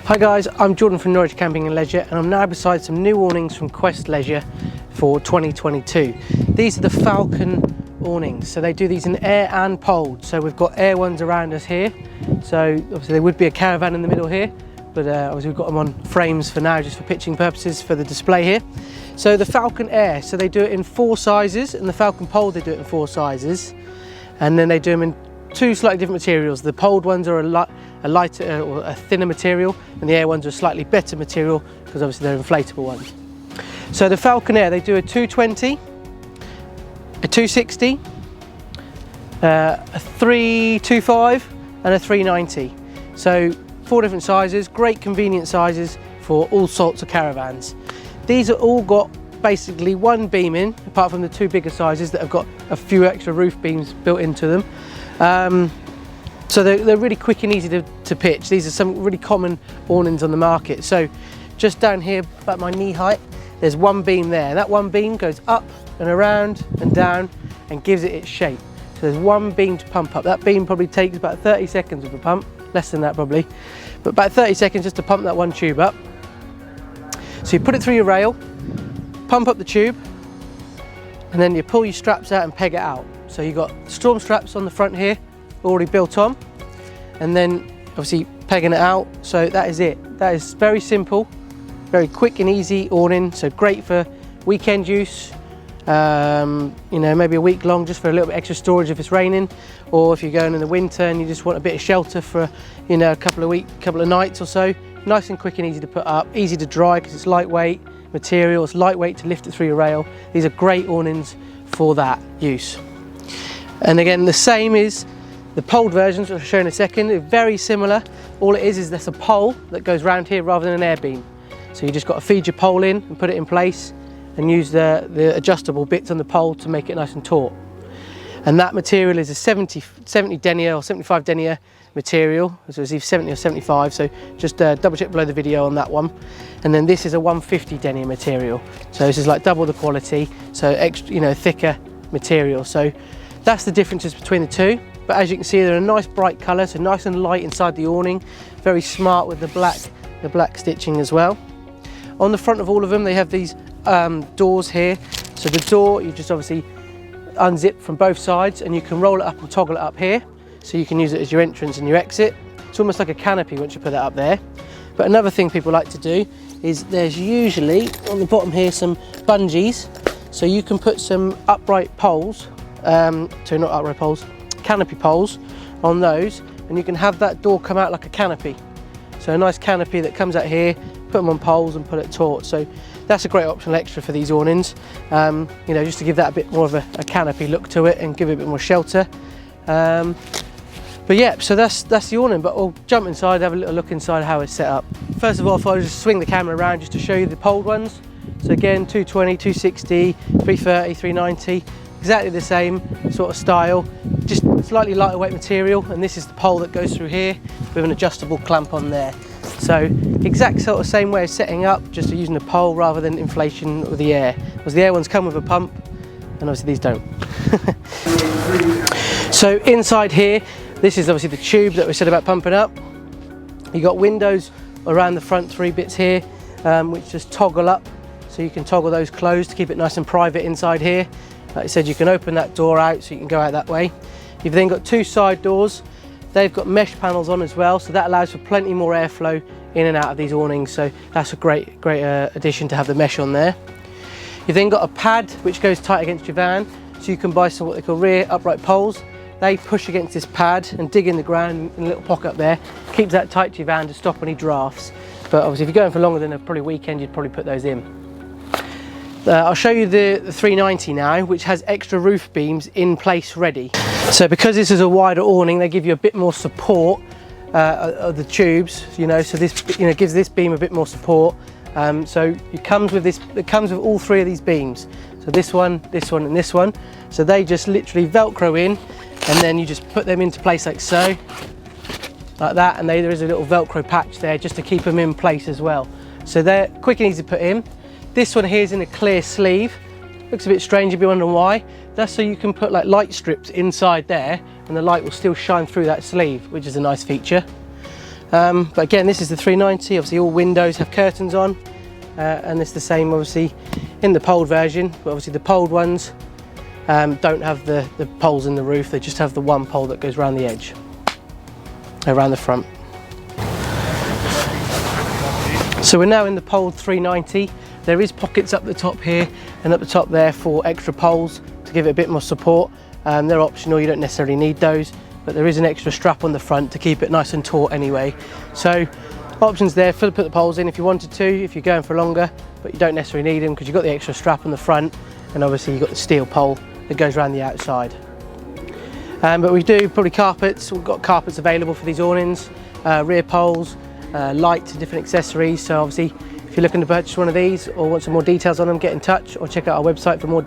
Hi guys, I'm Jordan from Norwich Camping and Leisure, and I'm now beside some new awnings from Quest Leisure for 2022. These are the Falcon awnings, so they do these in air and poled. So we've got air ones around us here, so obviously there would be a caravan in the middle here, but obviously we've got them on frames for now just for pitching purposes for the display here. So the Falcon Air, so they do it in 4 sizes, and the Falcon Pole they do it in 4 sizes, and then they do them in 2 slightly different materials. The poled ones are a lighter or a thinner material, and the air ones are a slightly better material because obviously they're inflatable ones. So the Falcon Air, they do a 220, a 260, a 325 and a 390. So 4 different sizes, great convenient sizes for all sorts of caravans. These are all got basically one beam in, apart from the 2 bigger sizes that have got a few extra roof beams built into them. So they're really quick and easy to pitch. These are some really common awnings on the market. So just down here about my knee height, there's one beam there. That one beam goes up and around and down and gives it its shape. So there's one beam to pump up. That beam probably takes about 30 seconds of a pump, less than that probably, but about 30 seconds just to pump that one tube up. So you put it through your rail, pump up the tube, and then you pull your straps out and peg it out. So you've got storm straps on the front here, already built on, and then obviously pegging it out. So that is it. That is very simple, very quick and easy awning. So great for weekend use, you know, maybe a week long just for a little bit extra storage if it's raining, or if you're going in the winter and you just want a bit of shelter for, you know, a couple of nights or so. Nice and quick and easy to put up, easy to dry because it's lightweight material, it's lightweight to lift it through your rail. These are great awnings for that use. And again, the same is the poled versions, which I'll show in a second. They're very similar. All it is there's a pole that goes round here rather than an air beam. So you just got to feed your pole in and put it in place and use the adjustable bits on the pole to make it nice and taut. And that material is a 70 denier or 75 denier material, so it's either 70 or 75, so just double check below the video on that one. And then this is a 150 denier material, so this is like double the quality, so extra, you know, thicker material. So that's the differences between the two. But as you can see, they're a nice bright colour, so nice and light inside the awning, very smart with the black stitching as well. On the front of all of them they have these doors here. So the door you just obviously unzip from both sides, and you can roll it up or toggle it up here, so you can use it as your entrance and your exit. It's almost like a canopy once you put it up there. But another thing people like to do is there's usually on the bottom here some bungees, so you can put some upright poles, so not upright poles, canopy poles on those, and you can have that door come out like a canopy. So a nice canopy that comes out here, put them on poles and put it taut. So that's a great optional extra for these awnings, you know, just to give that a bit more of a canopy look to it and give it a bit more shelter. But yeah, so that's the awning, but we'll jump inside, have a little look inside how it's set up. First of all, I thought I'd just swing the camera around just to show you the poled ones. So again, 220, 260, 330, 390, exactly the same sort of style, just slightly lighter weight material, and this is the pole that goes through here with an adjustable clamp on there. So exact sort of same way of setting up, just using a pole rather than inflation with the air. Because the air ones come with a pump, and obviously these don't. So inside here, this is obviously the tube that we said about pumping up. You got windows around the front 3 bits here, which just toggle up, so you can toggle those closed to keep it nice and private inside here. Like I said, you can open that door out so you can go out that way. You've then got 2 side doors. They've got mesh panels on as well, so that allows for plenty more airflow in and out of these awnings, so that's a great addition to have the mesh on there. You've then got a pad which goes tight against your van, so you can buy some what they call rear upright poles. They push against this pad and dig in the ground in a little pocket up there, keeps that tight to your van to stop any drafts. But obviously if you're going for longer than a probably weekend, you'd probably put those in. I'll show you the 390 now, which has extra roof beams in place ready. So because this is a wider awning, they give you a bit more support of the tubes, you know, so this, you know, gives this beam a bit more support. So it comes with all 3 of these beams. So this one, and this one. So they just literally Velcro in, and then you just put them into place like so, like that, and there is a little Velcro patch there just to keep them in place as well. So they're quick and easy to put in. This one here is in a clear sleeve. Looks a bit strange if you're wondering why. That's so you can put like light strips inside there, and the light will still shine through that sleeve, which is a nice feature. But again, this is the 390. Obviously all windows have curtains on, and it's the same obviously in the poled version, but obviously the poled ones don't have the poles in the roof. They just have the one pole that goes around the edge, around the front. So we're now in the poled 390. There is pockets up the top here and up the top there for extra poles to give it a bit more support. They're optional, you don't necessarily need those, but there is an extra strap on the front to keep it nice and taut anyway. So options there for put the poles in if you wanted to, if you're going for longer, but you don't necessarily need them because you've got the extra strap on the front, and obviously you've got the steel pole that goes around the outside. But we do probably carpets. We've got carpets available for these awnings, rear poles, lights and different accessories. So obviously if you're looking to purchase one of these or want some more details on them, get in touch or check out our website for more